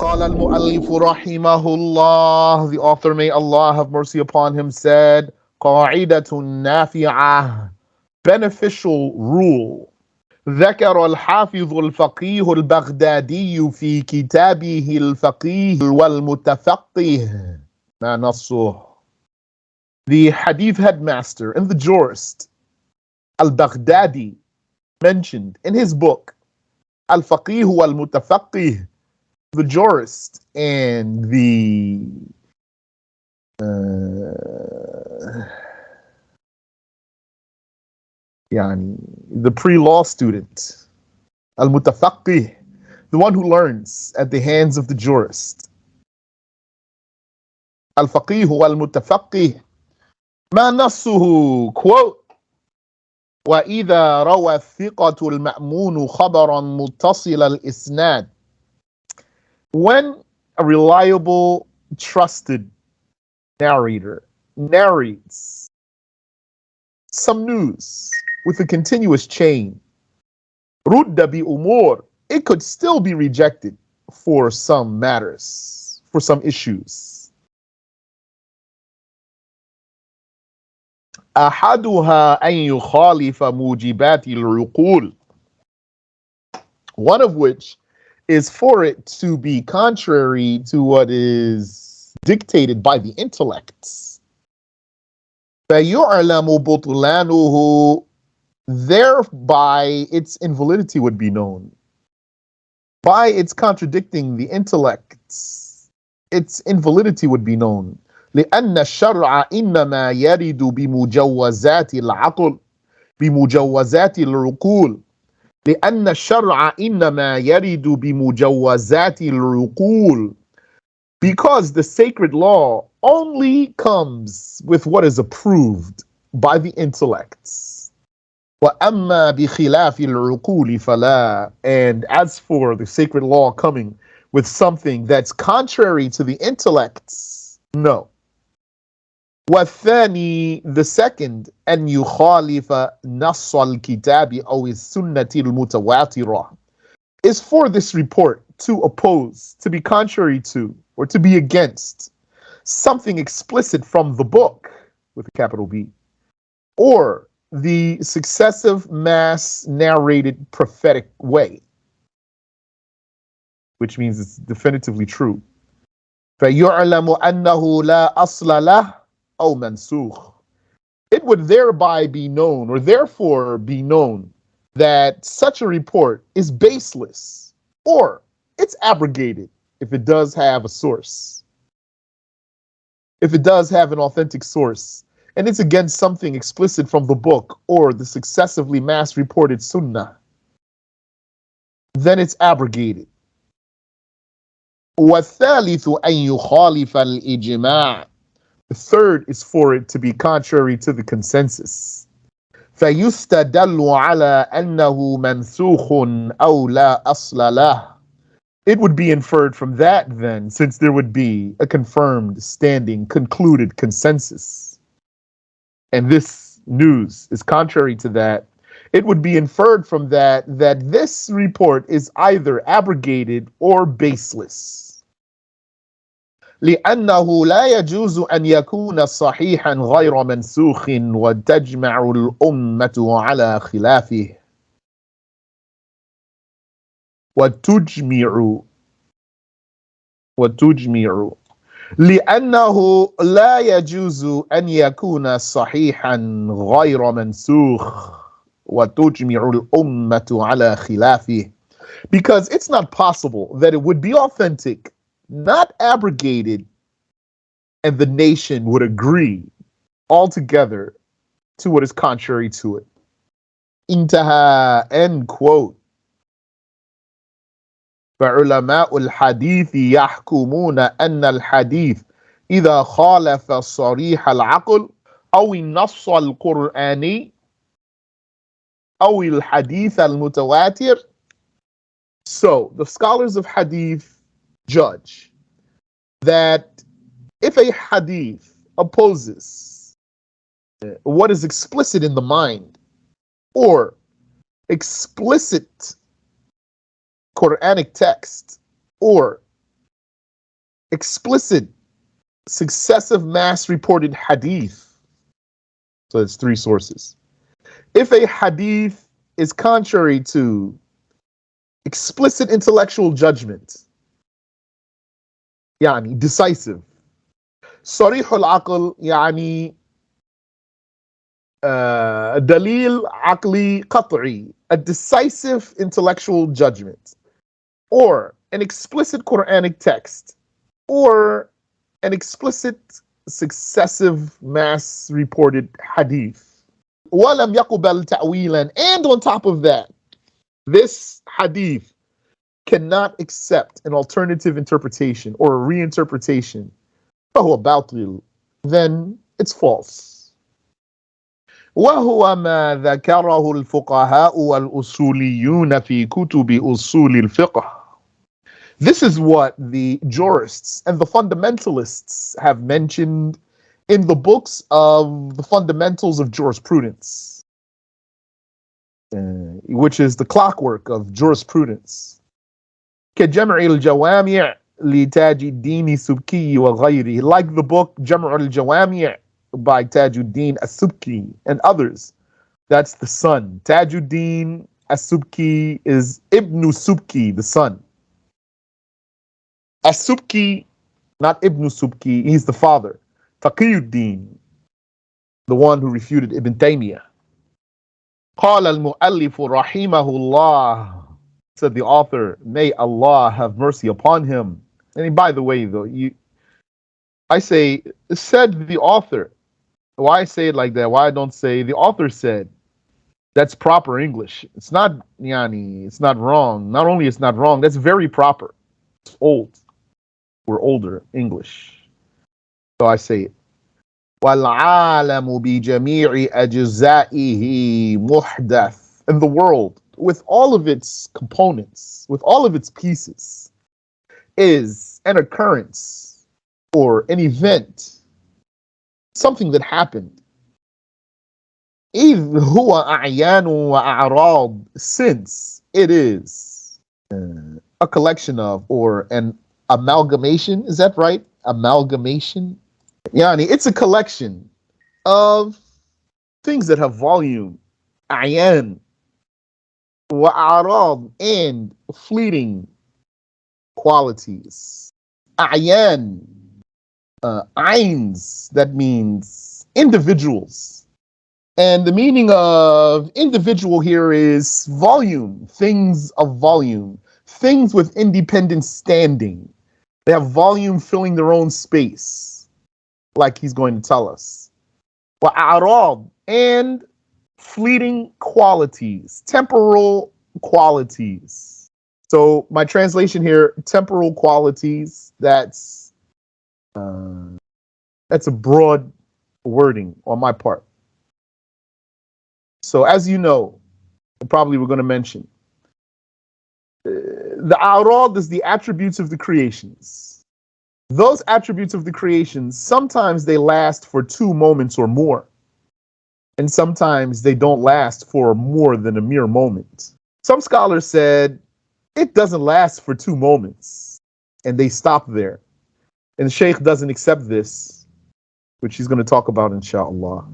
قال المؤلف رحمه الله, the author, may Allah have mercy upon him, said, قاعدة نافعة, beneficial rule. ذكر الحافظ الفقيه البغدادي في كتابه الفقيه والمتفقه ما نصه. The hadith headmaster and the jurist Al-Baghdadi mentioned in his book Al-Faqih wal-Mutafaqih, the jurist and the the pre-law student, Al-Mutafaqih, the one who learns at the hands of the jurist. Al-Faqih wal-Mutafaqih, ما نصه, quote, وإذا روى الثقة المأمون خبرا متصل الإسناد, when a reliable, trusted narrator narrates some news with a continuous chain, رد بأمور, it could still be rejected for some matters, for some issues. أحدها أن يخالف موجبات العقول, one of which is for it to be contrary to what is dictated by the intellects. فيعلم بطلانه, thereby its invalidity would be known. By its contradicting the intellects, its invalidity would be known. لأن الشرع إنما يرد بمجوزات العقل بمجوزات العقول لأن الشرع إنما يرد بمجوزات العقول, because the sacred law only comes with what is approved by the intellects. وأما بخلاف العقول فلا, and as for the sacred law coming with something that's contrary to the intellects, no. والثاني, the second, أن يخالف نص الكتاب أو السنة المتواترة, is for this report to oppose, to be contrary to, or to be against something explicit from the book, with a capital B, or the successive mass narrated prophetic way, which means it's definitively true. فيعلم أنه لا أصل له أو منسوخ, it would thereby be known, or therefore be known, that such a report is baseless, or it's abrogated if it does have a source. If it does have an authentic source, and it's against something explicit from the book or the successively mass reported sunnah, then it's abrogated. والثالث أن يخالف الإجماع, the third is for it to be contrary to the consensus. فيستدل على أنه منسوخ أو لا أصل له, it would be inferred from that then, since there would be a confirmed, standing, concluded consensus, and this news is contrary to that, it would be inferred from that this report is either abrogated or baseless. لأنه لا يجوز أن يكون صحيحا غير منسوخ وتجمع الأمة على خلافه. وتجمع لأنه لا يجوز أن يكون صحيحا غير منسوخ وتجمع الأمة على خلافه, because it's not possible that it would be authentic, not abrogated, and the nation would agree altogether to what is contrary to it. Intaha, end quote. فعلماء الحديث يحكمون أن الحديث إذا خالف صريح العقل أو النص القرآني أو الحديث المتواتر. So the scholars of hadith judge that if a hadith opposes what is explicit in the mind or explicit Quranic text or explicit, successive mass reported hadith. So it's three sources. If a hadith is contrary to explicit intellectual judgment, يعني decisive. صريح العقل يعني دليل عقلي قطعي, a decisive intellectual judgment, or an explicit Quranic text, or an explicit successive mass reported hadith. وَلَمْ يَقُبَلْ تَأْوِيلًا, and on top of that, this hadith cannot accept an alternative interpretation or a reinterpretation, فهو باطل, then it's false. وهو ما ذكره الفقهاء والأصوليون في كتب أصول الفقه. This is what the jurists and the fundamentalists have mentioned in the books of the fundamentals of jurisprudence, which is the clockwork of jurisprudence. كجمع الجوامع لتاج الدين السبكي وغيره, like the book جمع الجوامع by Tajuddin As-Subki and others. That's the son. Tajuddin As-Subki is Ibn Subki, the son. As-Subki, not Ibn Subki, he's the father. Taqiyuddin, the one who refuted Ibn Taymiyyah. قال المؤلف رحمه الله, said the author, may Allah have mercy upon him. And by the way, though, I say, said the author. Why say it like that? Why I don't say the author said? That's proper English. It's not yani, it's not wrong. Not only it's not wrong, that's very proper. It's old. We're older English. So I say it. وَالْعَالَمُ بِجَمِيعِ أَجْزَائِهِ مُحْدَثٌ. And the world, with all of its components, with all of its pieces, is an occurrence or an event, something that happened. إِذْ هُوَ أَعْيَانٌ وَأَعْرَاضٌ, since it is a collection of, or an amalgamation, is that right? Amalgamation? Yani, it's a collection of things that have volume, أعيان, وأعراض, and fleeting qualities. أعيان, Ains, that means individuals. And the meaning of individual here is volume, things of volume, things with independent standing. They have volume filling their own space, like he's going to tell us. وَأَعْرَاض, and fleeting qualities, temporal qualities. So my translation here, temporal qualities, that's a broad wording on my part. So as you know, probably we're going to mention, the a'rad is the attributes of the creations. Those attributes of the creations, sometimes they last for 2 moments or more. And sometimes they don't last for more than a mere moment. Some scholars said it doesn't last for 2 moments. And they stop there. And the Shaykh doesn't accept this, which he's going to talk about, inshallah.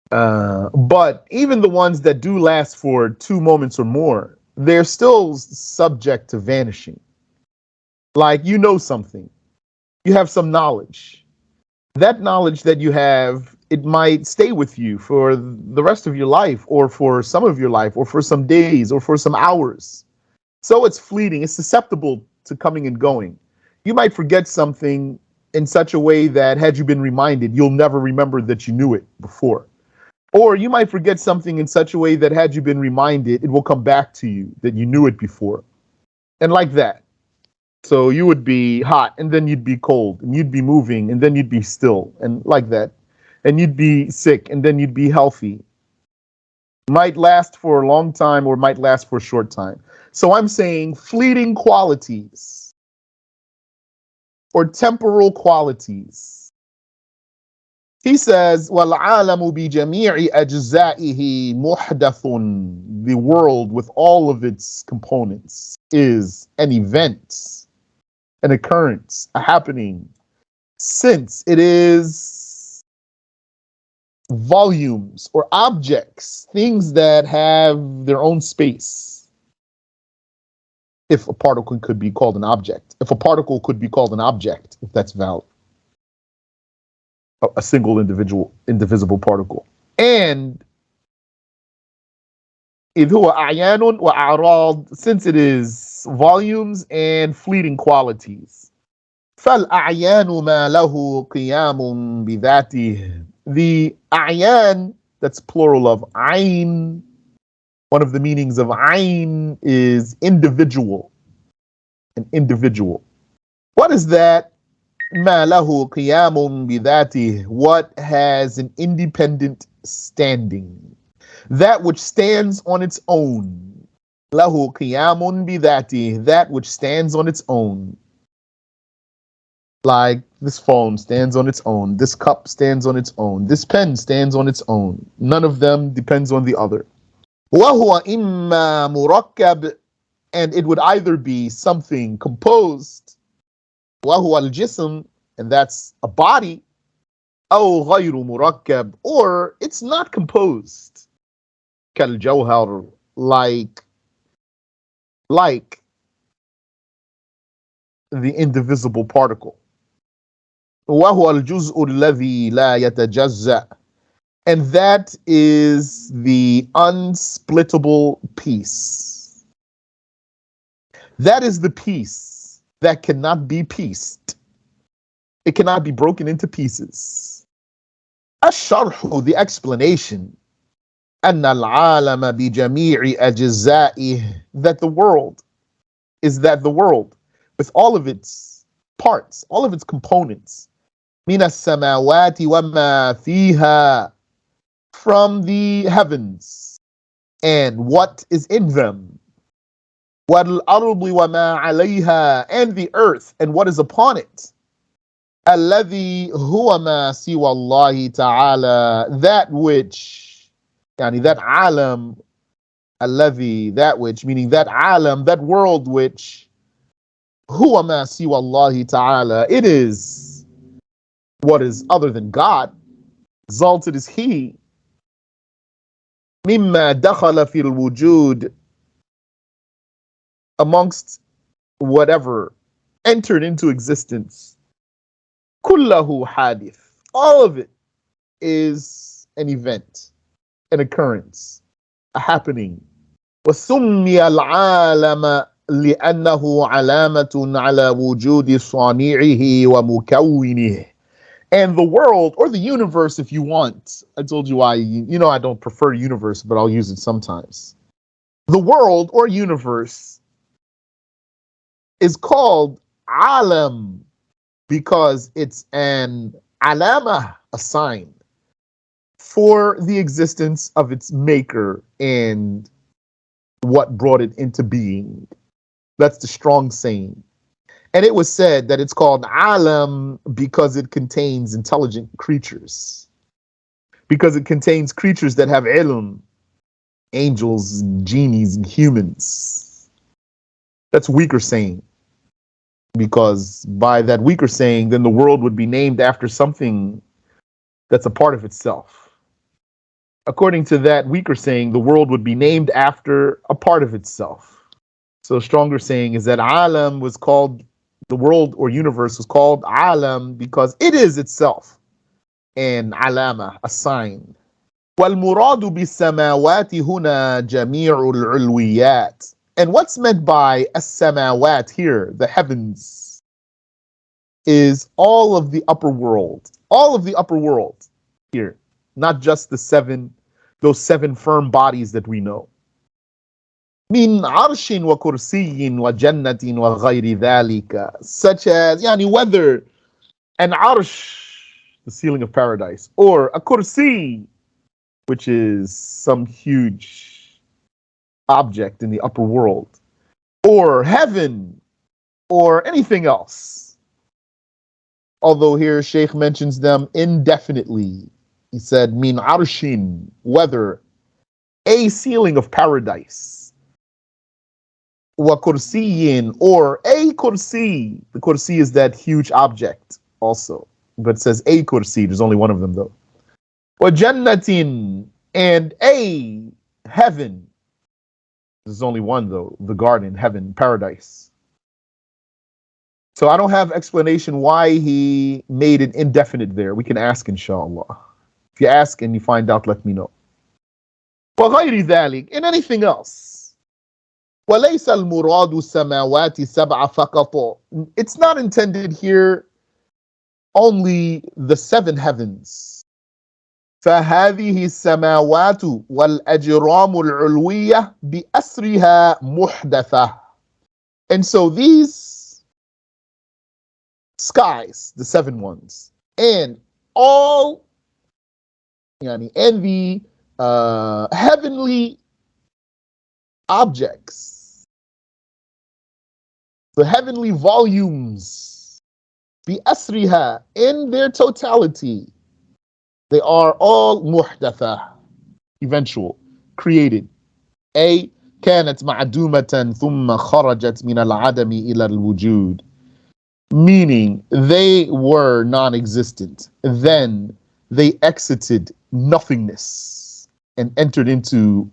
But even the ones that do last for 2 moments or more, they're still subject to vanishing. Like, you know something, you have some knowledge. That knowledge that you have, it might stay with you for the rest of your life, or for some of your life, or for some days, or for some hours. So it's fleeting, it's susceptible to coming and going. You might forget something in such a way that had you been reminded, you'll never remember that you knew it before. Or you might forget something in such a way that had you been reminded, it will come back to you that you knew it before. And like that. So you would be hot, and then you'd be cold, and you'd be moving, and then you'd be still, and like that. And you'd be sick, and then you'd be healthy. Might last for a long time, or might last for a short time. So I'm saying fleeting qualities, or temporal qualities. He says, وَالْعَالَمُ بِجَمِيعِ أَجْزَائِهِ مُحْدَثٌ. The world with all of its components is an event. an occurrence, a happening, since it is volumes or objects, things that have their own space. If a particle could be called an object, if a particle could be called an object, if that's valid, a single indivisible particle. And إذ هو أعيان وأعراض, since it is volumes and fleeting qualities. فالأعيان ما له قيام بذاته. The أعيان, that's plural of عين. One of the meanings of عين is individual, an individual. What is that? ما له قيام بذاته, what has an independent standing, that which stands on its own. له قيام بذاته, that which stands on its own. Like this phone stands on its own, this cup stands on its own, this pen stands on its own. None of them depends on the other. وهو إما مركب, and it would either be something composed, وهو الجسم, and that's a body, أو غير مركب, or it's not composed, كالجوهر, like the indivisible particle. وهو الجزء الذي لا يتجزأ, and that is the unsplittable piece. That is the piece that cannot be pieced. It cannot be broken into pieces. SharH, the explanation, أن العالم بجميع أجزائه, that the world with all of its parts, all of its components, من السماوات وما فيها, from the heavens and what is in them, والأرض وما عليها, and the earth and what is upon it, الذي هو ما سوى الله تعالى, that which, يعني that alam, الذي, that which, meaning that alam, that world which, هو ما سوى الله تعالى, it is what is other than God, exalted is He, مما دخل في الوجود, amongst whatever entered into existence, كله حادث, all of it is an event, an occurrence, a happening. وسمي العالم لأنه علامة على وجود صانعه ومكونه. And the world, or the universe if you want, I told you why, I don't prefer universe, but I'll use it sometimes. The world or universe is called alam because it's an alama, a sign, for the existence of its maker and what brought it into being. That's the strong saying. And it was said that it's called alam because it contains intelligent creatures, because it contains creatures that have ilm, angels and genies and humans. That's weaker saying, because by that weaker saying, then the world would be named after something that's a part of itself. According to that weaker saying, the world would be named after a part of itself. So a stronger saying is that alam was called, the world or universe was called alam because it is itself an alama, a sign. وَالْمُرَادُ بِالسَّمَاوَاتِ هُنَا جَمِيعُ الْعُلْوِيَّاتِ. And what's meant by as-samawat here, the heavens, is all of the upper world here, not just those seven firm bodies that we know. من عرش وكرسي وجنة وغير ذلك, such as whether an arsh, the ceiling of paradise, or a kursi, which is some huge object in the upper world, or heaven, or anything else. Although here Shaykh mentions them indefinitely. He said, min arshin, whether a ceiling of paradise, wa kursiyin, or a kursi. The kursi is that huge object also, but it says a kursi. There's only one of them though. Wa jannatin, and a heaven. There's only one though, the garden, heaven, paradise. So I don't have explanation why he made it indefinite there. We can ask inshallah. If you ask and you find out, let me know. وغير ذلك, and anything else. وليس المراد السماوات سبع فقط. It's not intended here only the seven heavens. فهذه السماوات والأجرام العلوية بأسرها محدثة. And so these skies, the seven ones, and all, and the heavenly objects, the heavenly volumes, بأسرها, in their totality, they are all محدثة, eventual, created. A كانت معدومة ثم خرجت من العدم إلى الوجود. Meaning they were non-existent, then they exited nothingness and entered into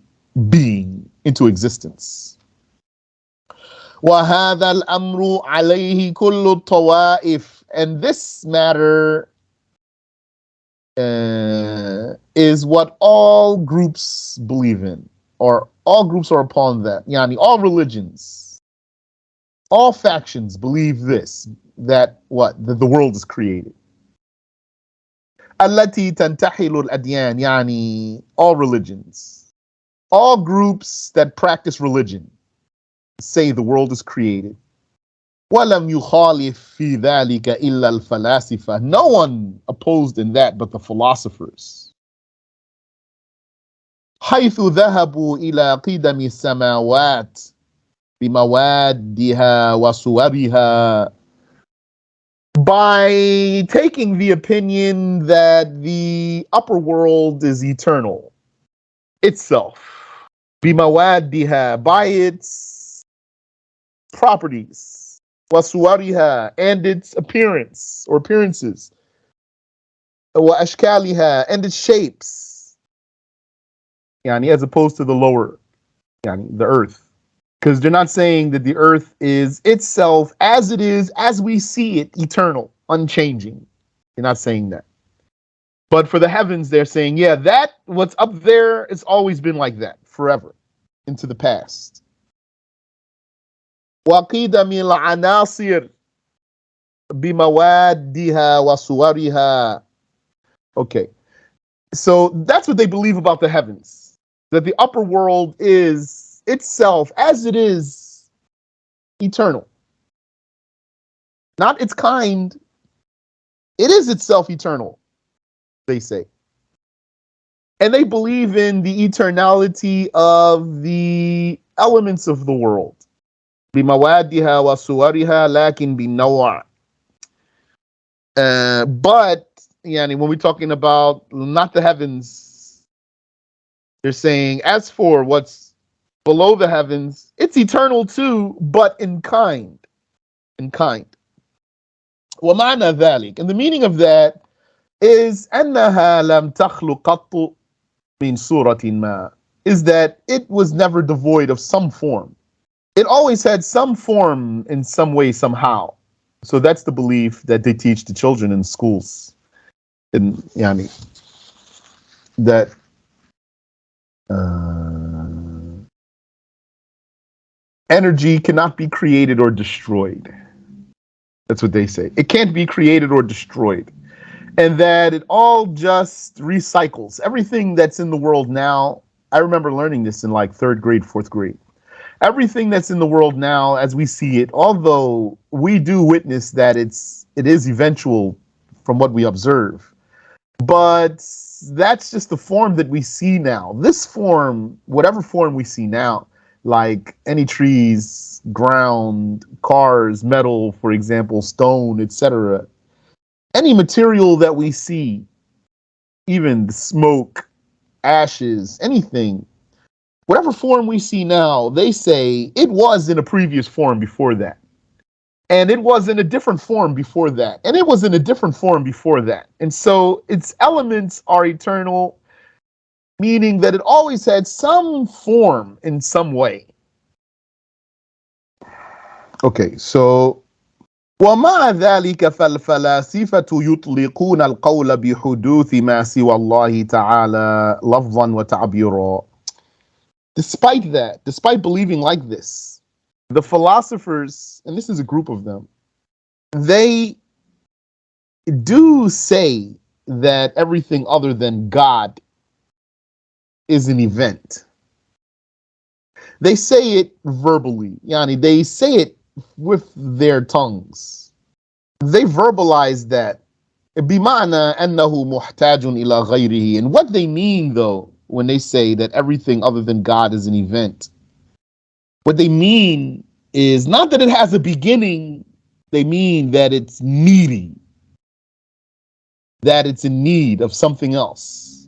being, into existence. وهذا الأمر عليه كل الطوائف, and this matter is what all groups believe in, or all groups are upon that. Yani all religions, all factions believe this, that what? That the world is created. التي تنتحل الأديان, يعني all religions, all groups that practice religion say the world is created. ولم يخالف في ذلك إلا الفلاسفة. No one opposed in that but the philosophers. حيث ذهبوا إلى قدم السماوات بموادها وصورها, by taking the opinion that the upper world is eternal itself, بموادها, by its properties, وصورها, and its appearance or appearances, وأشكالها, and its shapes, يعني as opposed to the lower, يعني the earth. Because they're not saying that the earth is itself, as it is, as we see it, eternal, unchanging. They're not saying that. But for the heavens, they're saying, yeah, that, what's up there, it's always been like that, forever, into the past. وَقِيدَ مِنْ الْعَنَاصِرِ بِمَوَادِّهَا وَصُوَرِهَا. Okay, so that's what they believe about the heavens, that the upper world is itself, as it is, eternal. Not its kind, it is itself eternal, they say. And they believe in the eternality of the elements of the world. بِمَوَادِّهَا وَصُوَرِهَا لَكِنْ بِالنَّوْعِ. But when we're talking about not the heavens, they're saying, as for what's below the heavens, it's eternal too, but in kind. In kind. وَمَعْنَى ذَلِكَ, and the meaning of that is أَنَّهَا لَمْ تَخْلُقْ قَطُّ مِنْ صُورَةٍ مَا, is that it was never devoid of some form. It always had some form in some way, somehow. So that's the belief that they teach the children in schools. And that energy cannot be created or destroyed. That's what they say. It can't be created or destroyed. And that it all just recycles. Everything that's in the world now, I remember learning this in like 3rd grade, 4th grade. Everything that's in the world now, as we see it, although we do witness that it is eventual from what we observe, but that's just the form that we see now. This form, whatever form we see now, like any trees, ground, cars, metal, for example, stone, etc. Any material that we see, even the smoke, ashes, anything, Whatever form we see now, they say it was in a previous form before that. And it was in a different form before that. And it was in a different form before that. And so its elements are eternal, meaning that it always had some form in some way. Okay, so ومع ذلك فالفلاسفة يطلقون القول بحدوث ما سوى الله تعالى لفظا وتعبيرا. Despite that, despite believing like this, the philosophers, and this is a group of them, they do say that everything other than God is an event. They say it verbally, yani they say it with their tongues. They verbalize that. بمعنى أنه محتاج إلى غيره. And what they mean though, when they say that everything other than God is an event, what they mean is not that it has a beginning, they mean that it's needy, that it's in need of something else.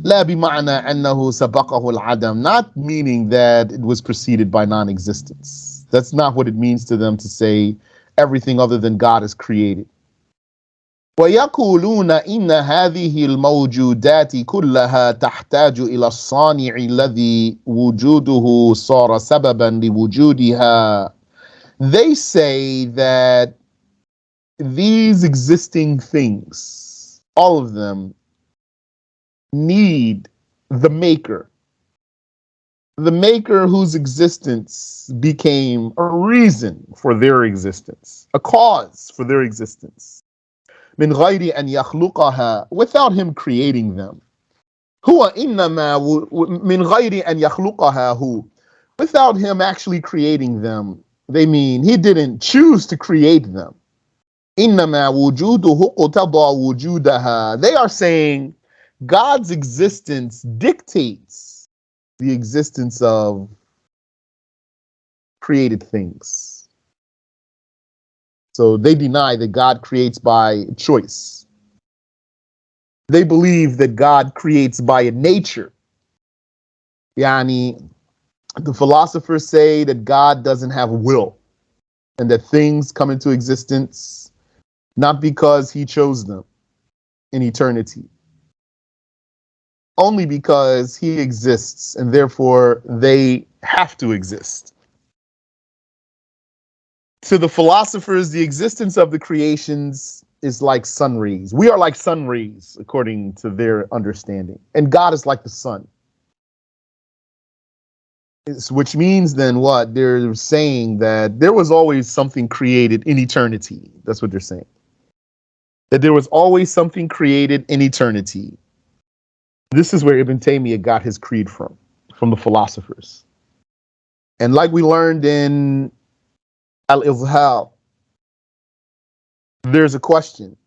لا بمعنى أنه سبقه العدم, not meaning that it was preceded by non-existence. That's not what it means to them to say everything other than God is created. ويقولون إن هذه الموجودات كلها تحتاج إلى الصانع الذي وجوده صار سببا لوجودها. They say that these existing things, all of them, need the maker whose existence became a reason for their existence, a cause for their existence. من غير أن يخلقها, without him creating them. هو إنما من غير أن يخلقها هو, without him actually creating them. They mean he didn't choose to create them. إنما وجوده اقتضى وجودها. They are saying God's existence dictates the existence of created things. So they deny that God creates by choice. They believe that God creates by a nature. Yani, the philosophers say that God doesn't have a will and that things come into existence not because he chose them in eternity, only because he exists and therefore they have to exist. To the philosophers, the existence of the creations is like sun rays. We are like sun rays, according to their understanding. And God is like the sun. Which means then what? They're saying that there was always something created in eternity. That's what they're saying. That there was always something created in eternity. This is where Ibn Taymiyyah got his creed from the philosophers. And like we learned in Al-Izhar, there's a question.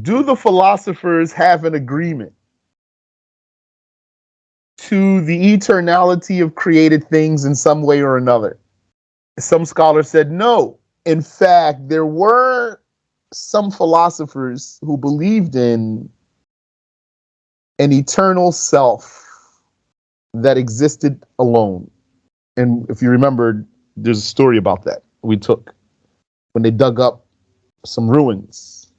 Do the philosophers have an agreement to the eternality of created things in some way or another? Some scholars said no. In fact, there were some philosophers who believed in an eternal self that existed alone. And if you remember, there's a story about that we took when they dug up some ruins.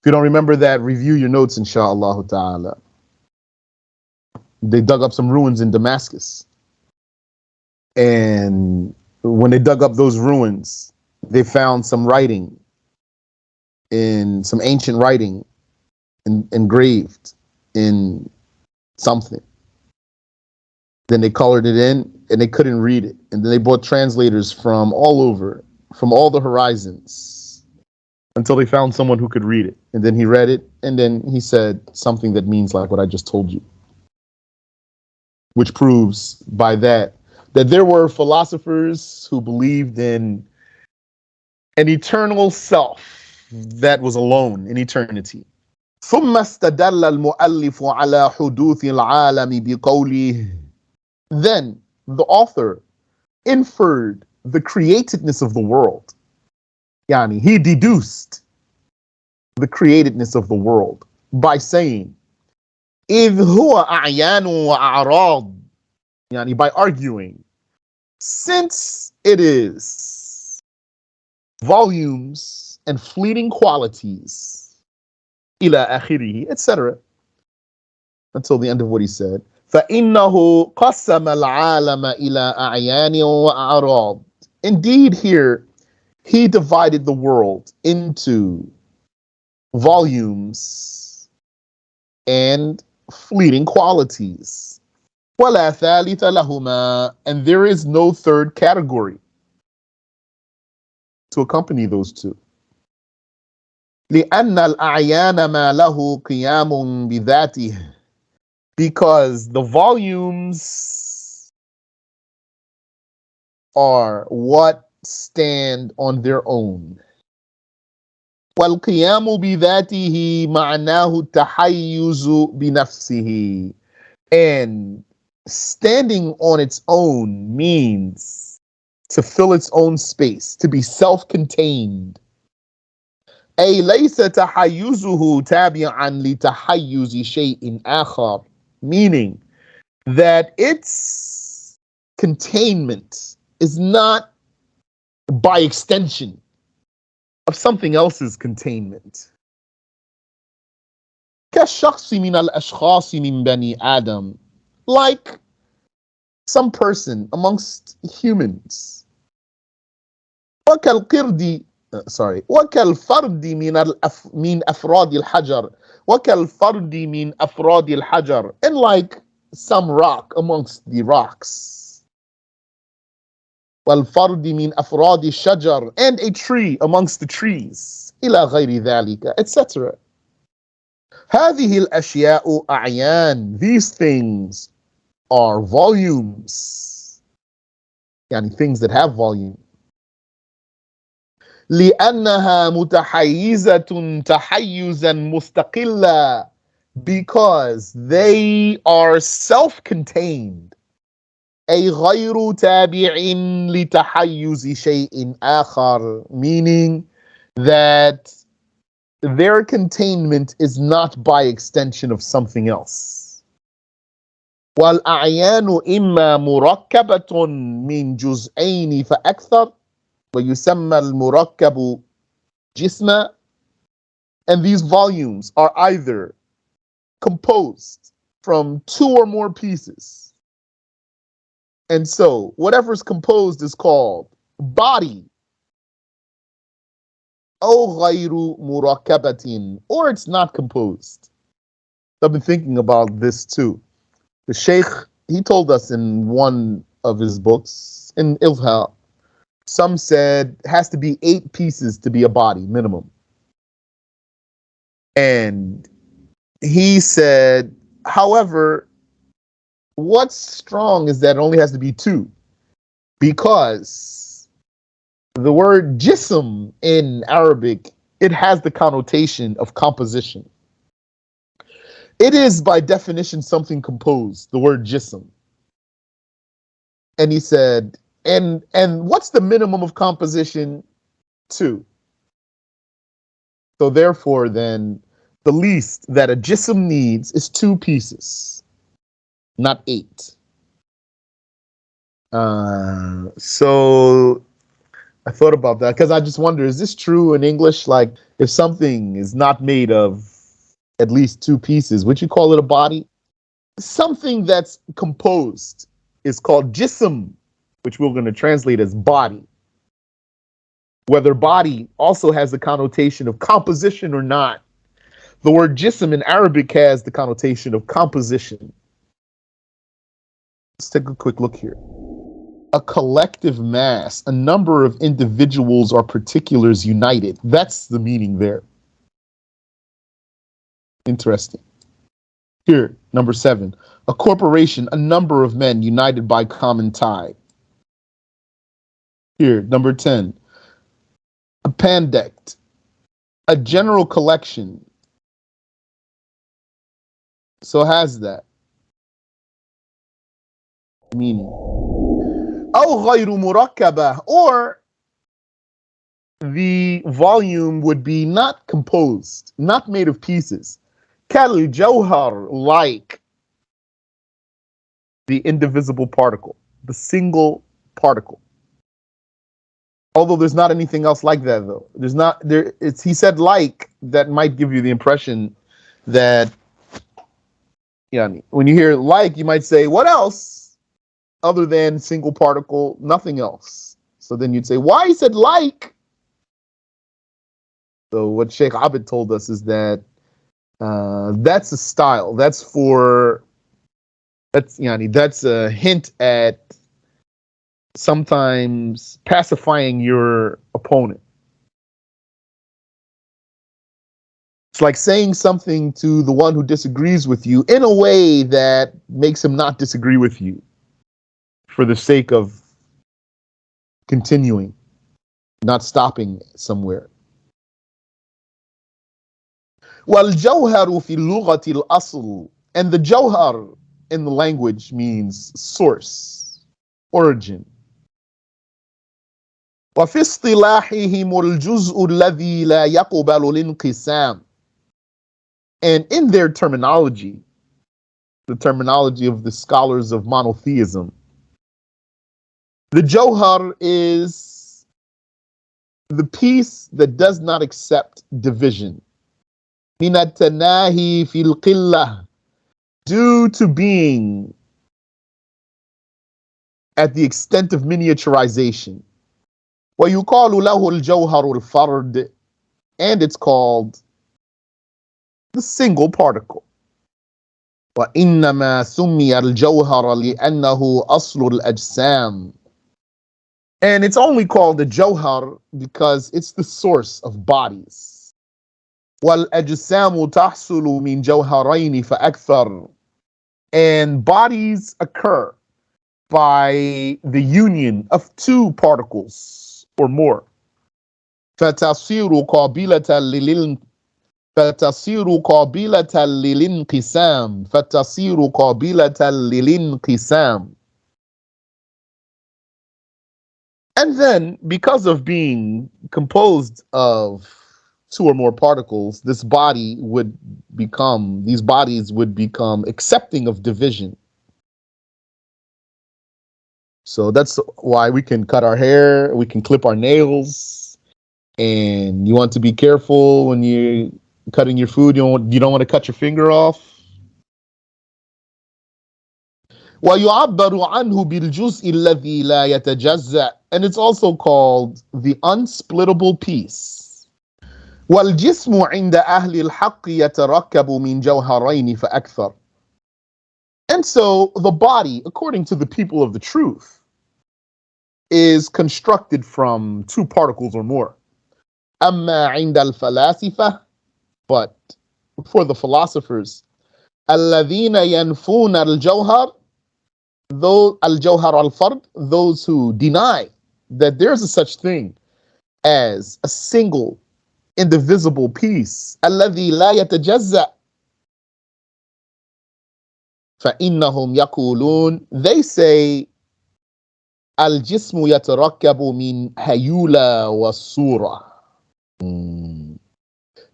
If you don't remember that, review your notes, inshallah ta'ala. They dug up some ruins in Damascus. And when they dug up those ruins, they found some writing, in some ancient writing engraved in something. Then they colored it in and they couldn't read it. And then they brought translators from all over, from all the horizons, until they found someone who could read it. And then he read it, and then he said something that means like what I just told you, which proves by that there were philosophers who believed in an eternal self that was alone in eternity. ثم استدل المؤلف على حدوث العالم بقوله. Then the author inferred the createdness of the world. Yani, he deduced the createdness of the world by saying إذ هو أعيان وأعراض. يعني by arguing, since it is volumes and fleeting qualities, إلى آخره, etc. until the end of what he said. فإنه قسم العالم إلى أعيان وأعراض. Indeed, here he divided the world into volumes and fleeting qualities. ولا ثالث لهما, and there is no third category to accompany those two. لأن الأعيان ما له قيام بذاته, because the volumes are what stand on their own. والقيام بذاته معناه التحيز بنفسه, and standing on its own means to fill its own space, to be self-contained. أي ليس تحيزه تابعا لتحيز شيء آخر, meaning that its containment is not by extension of something else's containment. كالشخص من الأشخاص من بني آدم, like some person amongst humans. وكالقرد وكالفرد من أفراد الحجر, وكالفرد من أفراد الحجر, and like some rock amongst the rocks. والفرد من أفراد الشجر, and a tree amongst the trees. إلى غير ذلك, etc. هذه الأشياء أعيان, these things are volumes, يعني things that have volume. لأنها متحيزة تحيزا مستقلا, because they are self-contained. أي غير تابع لتحيز شيء آخر, meaning that their containment is not by extension of something else. والأعيان إما مركبة من جزئين فأكثر, ويسمى المركب جسما, and these volumes are either composed from two or more pieces, and so whatever's composed is called body. أو غير مركبة, or it's not composed. I've been thinking about this too. The Shaykh, he told us in one of his books, in Ilha, some said it has to be 8 pieces to be a body, minimum. And he said, however, what's strong is that it only has to be 2, because the word jism in Arabic, it has the connotation of composition. It is by definition something composed, the word jism. And he said, and what's the minimum of composition? 2. So therefore then, the least that a jism needs is 2 pieces, not 8. So I thought about that because I just wonder, is this true in English? Like, if something is not made of at least 2 pieces, would you call it a body? Something that's composed is called jism, which we're going to translate as body. Whether body also has the connotation of composition or not, the word jism in Arabic has the connotation of composition. Let's take a quick look here. A collective mass, a number of individuals or particulars united. That's the meaning there. Interesting. Here, number 7. A corporation, a number of men united by common tie. Here, number 10. A pandect, a general collection. So has that meaning. أو غير مركبة, or the volume would be not composed, not made of pieces. Kal jawhar, like the indivisible particle, the single particle. Although there's not anything else like that, though. There's not there. It's he said like that might give you the impression that when you hear like, you might say, what else other than single particle? Nothing else. So then you'd say, why he said like? So what Shaykh Abid told us is that that's a style. That's a hint at sometimes pacifying your opponent. It's like saying something to the one who disagrees with you in a way that makes him not disagree with you for the sake of continuing, not stopping somewhere. وَالْجَوْهَرُ فِي اللُّغَةِ الْأَصْلِ, and the jawhar in the language means source, origin. وَفِي اصْطِلَاحِهِمُ الْجُزْءُ الَّذِي لَا يَقْبَلُ الْانْقِسَامِ, and in their terminology, the terminology of the scholars of monotheism, the jawhar is the piece that does not accept division. مِنَ التَّنَاهِي فِي الْقِلَّةِ, due to being at the extent of miniaturization. وَيُقَالُ لَهُ الْجَوْهَرُ الْفَرْدِ, and it's called the single particle. وَإِنَّمَا سُمِّيَ الْجَوْهَرَ لِأَنَّهُ أَصْلُ الْأَجْسَامِ, and it's only called the jawhar because it's the source of bodies. وَالْأَجْسَامُ تَحْصُلُ مِنْ جَوْهَرَيْنِ فَأَكْثَرُ, and bodies occur by the union of two particles or more. فَتَصِيرُ قَابِلَةً لِلِانْقِسَامِ. And then, because of being composed of two or more particles, these bodies would become accepting of division. So that's why we can cut our hair, we can clip our nails, and you want to be careful when you're cutting your food. You don't want to cut your finger off. وَيُعَبَّرُ عَنْهُ بِالْجُزْءِ الَّذِي لَا يَتَجَزَّأ, and it's also called the unsplittable piece. وَالْجِسْمُ عِنْدَ أَهْلِ الْحَقِّ يَتَرَكَّبُ مِنْ جَوْهَرَيْنِ فَأَكْثَرُ, and so the body, according to the people of the truth, is constructed from two particles or more. أَمَّا عِنْدَ الْفَلَاسِفَةِ, but for the philosophers, الَّذِينَ يَنْفُونَ الْجَوْهَرَ, those al-jawhar al-fard, those who deny that there's a such thing as a single indivisible piece, الذي لا يتجزأ, فإنهم يقولون, they say, الجسم يتركب من هيولة والصورة.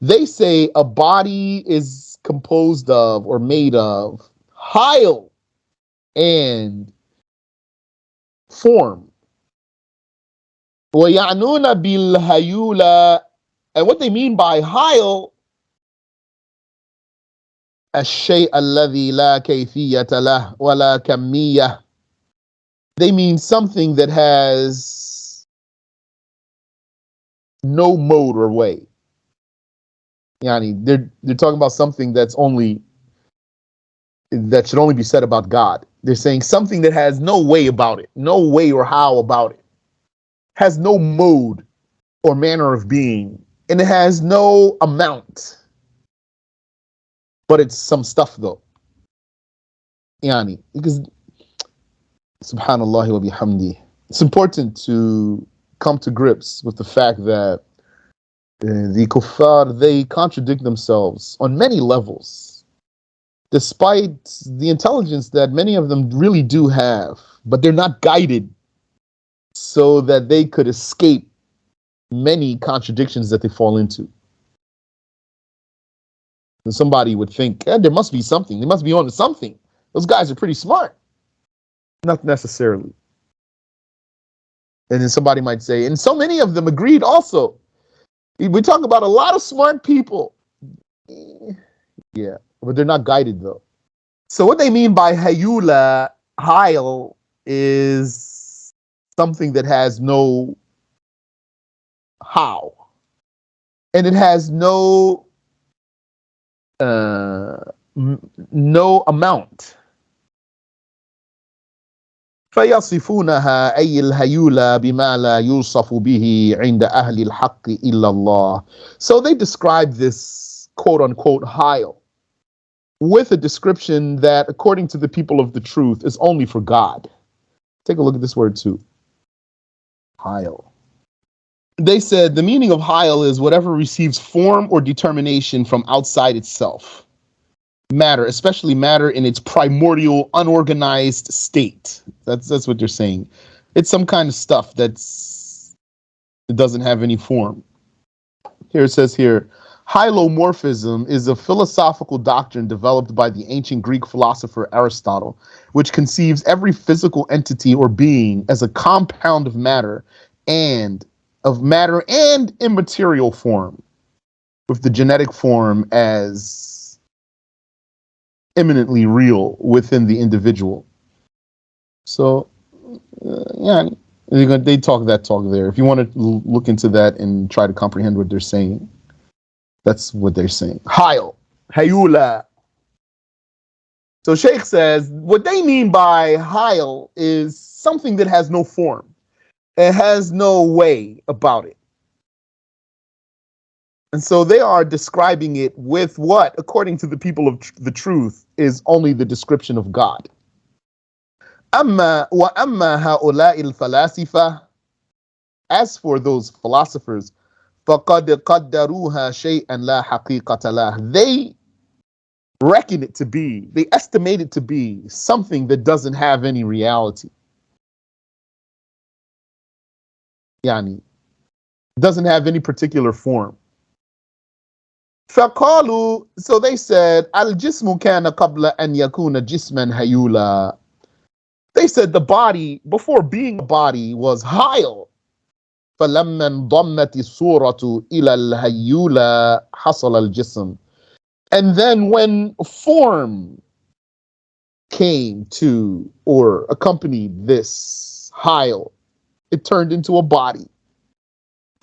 They say a body is composed of or made of hayal and form. وَيَعْنُونَ بِالْهَيُولَةِ, and what they mean by hayal, الشيء الذي لا كيفية له ولا كمية. They mean something that has no mode or way. They're talking about something that should only be said about God. They're saying something that has no way about it, no way or how about it, has no mode or manner of being, and it has no amount. But it's some stuff though. Because subhanallah wa bihamdi, it's important to come to grips with the fact that the kuffar, they contradict themselves on many levels, despite the intelligence that many of them really do have, but they're not guided so that they could escape many contradictions that they fall into. And somebody would think, there must be something. They must be on to something. Those guys are pretty smart. Not necessarily. And then somebody might say, and so many of them agreed also. We talk about a lot of smart people. Yeah, but they're not guided though. So what they mean by hayula, hayal, is something that has no how. And it has no no amount. فيصفونها أي الهيولى بما لا يوصف به عند أهل الحق إلا الله. So they describe this quote unquote hayal with a description that, according to the people of the truth, is only for God. Take a look at this word too. Hayal. They said the meaning of hayal is whatever receives form or determination from outside itself. Matter, especially matter in its primordial, unorganized state. That's what they're saying. It's some kind of stuff it doesn't have any form. Here it says here, hylomorphism is a philosophical doctrine developed by the ancient Greek philosopher Aristotle, which conceives every physical entity or being as a compound of matter and immaterial form, with the genetic form as eminently real within the individual. So, yeah, they talk that talk there. If you want to look into that and try to comprehend what they're saying, that's what they're saying. Hayal, hayula. So Shaykh says what they mean by hayal is something that has no form. It has no way about it. And so they are describing it with what, according to the people of the truth, is only the description of God. وَأَمَّا هَؤُلَاءِ الْفَلَاسِفَةِ. As for those philosophers, فَقَدْ قَدَّرُوهَا شَيْئًا لَا حَقِيقَةَ لَهُ. They reckon it to be, they estimate it to be something that doesn't have any reality. Yani, doesn't have any particular form. فقالوا, so they said, الجسم كان قبل أن يكون جسما هيولا. They said the body, before being a body, was hayal. فلما انضمت الصورة إلى الهيولة حصل الجسم. And then when form came to or accompanied this hayal, it turned into a body.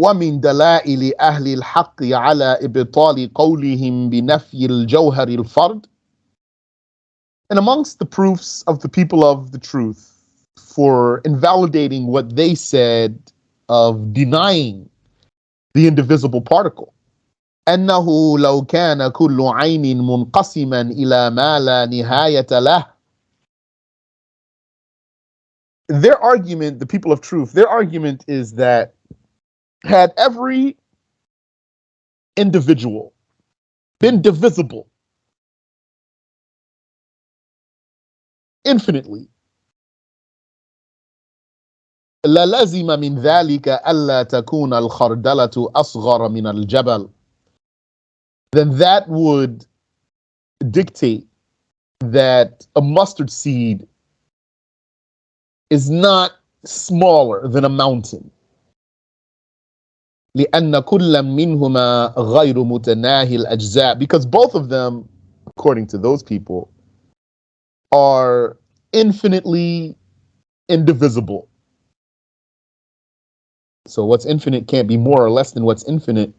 ومن دلائل أهل الحق على إبطال قولهم بنفي الجوهر الفرد. And amongst the proofs of the people of the truth for invalidating what they said of denying the indivisible particle. أنه لو كان كل عين منقسما إلى ما لا نهاية له. Their argument, the people of truth, their argument is that had every individual been divisible infinitely, للزم من ذلك ألا تكون الخردلة أصغر من الجبل. Then that would dictate that a mustard seed is not smaller than a mountain. لأن كل منهما غير متناهي الأجزاء. Because both of them, according to those people, are infinitely indivisible. So what's infinite can't be more or less than what's infinite.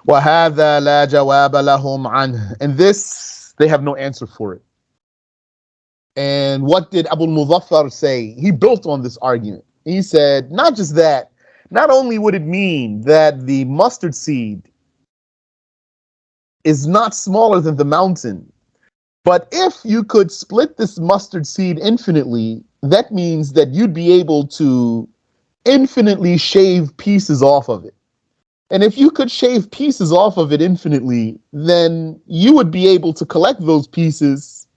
وَهَذَا لَا جَوَابَ لَهُمْ عَنْهُ. And this, they have no answer for it. And what did Al-Muzaffar say? He built on this argument. He said, not just that, not only would it mean that the mustard seed is not smaller than the mountain, but if you could split this mustard seed infinitely, that means that you'd be able to infinitely shave pieces off of it. And if you could shave pieces off of it infinitely, then you would be able to collect those pieces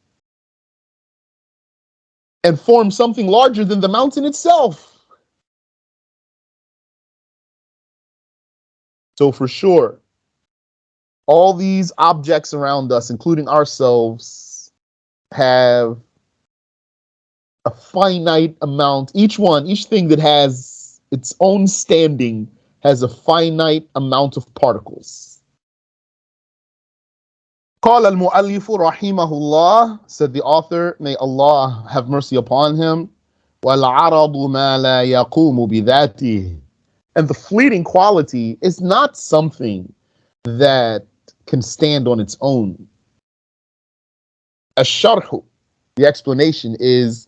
and form something larger than the mountain itself. So for sure, All these objects around us, including ourselves, have a finite amount. Each thing that has its own standing has a finite amount of particles. قال المؤلف رحمه الله, said the author, may Allah have mercy upon him, وَالْعَرَضُ مَا لَا يَقُومُ بِذَاتِهِ, and the fleeting quality is not something that can stand on its own. الشرح, the explanation is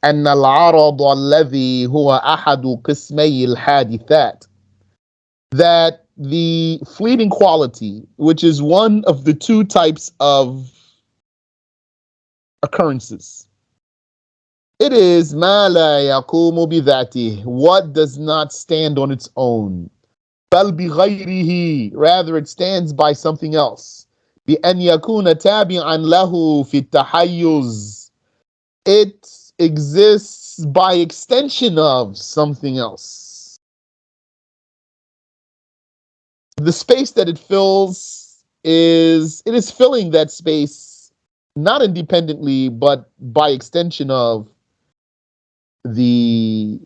أن العرض الذي هو أحد قسمي الحادثات, that the fleeting quality, which is one of the two types of occurrences, it is ما لا يقوم بذاته, what does not stand on its own. بل بغيره, rather it stands by something else. بأن يكون تابعا له في التحيز, it exists by extension of something else. The space that it fills is filling that space not independently, but by extension of the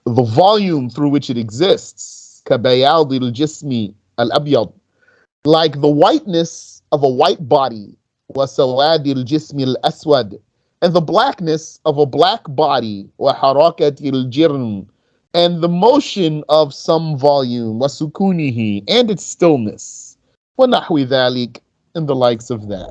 volume through which it exists. كبياض الجسم الأبيض, like the whiteness of a white body. وسواد الجسم الأسود, and the blackness of a black body. وحركة الجرم, and the motion of some volume. وسكونه, and its stillness. ونحو ذلك, and the likes of that.